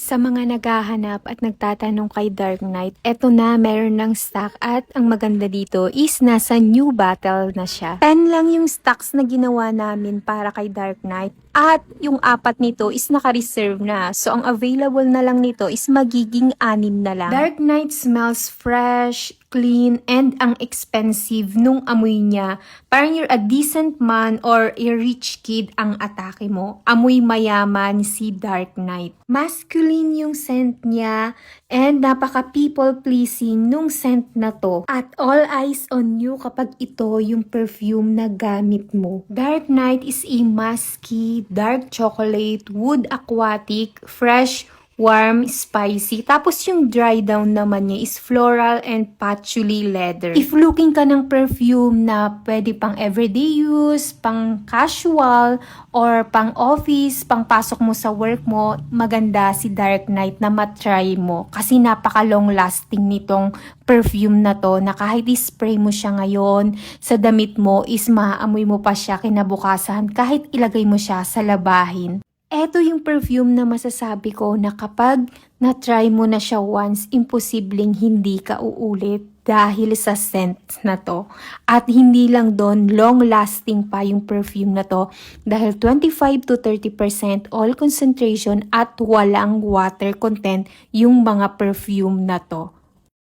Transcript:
Sa mga naghahanap at nagtatanong kay Dark Knight, eto na, meron ng stock at ang maganda dito is nasa new battle na siya. 10 lang yung stocks na ginawa namin para kay Dark Knight at yung 4 nito is naka-reserve na. So ang available na lang nito is magiging 6 na lang. Dark Knight smells fresh, clean, and ang expensive nung amoy niya. Parang you're a decent man or a rich kid ang atake mo. Amoy mayaman si Dark Knight. Masculine yung scent niya and napaka people pleasing nung scent na to. At all eyes on you kapag ito yung perfume na gamit mo. Dark Knight is a musky, dark chocolate, wood aquatic, fresh, warm, spicy. Tapos yung dry down naman niya is floral and patchouli leather. If looking ka ng perfume na pwede pang everyday use, pang casual, or pang office, pang pasok mo sa work mo, maganda si Dark Knight na matry mo. Kasi napaka long lasting nitong perfume na to na kahit i-spray mo siya ngayon sa damit mo is maaamoy mo pa siya kinabukasan kahit ilagay mo siya sa labahin. Eto yung perfume na masasabi ko na kapag na-try mo na siya once, imposibleng hindi ka uulit dahil sa scent na to. At hindi lang doon, long-lasting pa yung perfume na to dahil 25 to 30% oil concentration at walang water content yung mga perfume na to.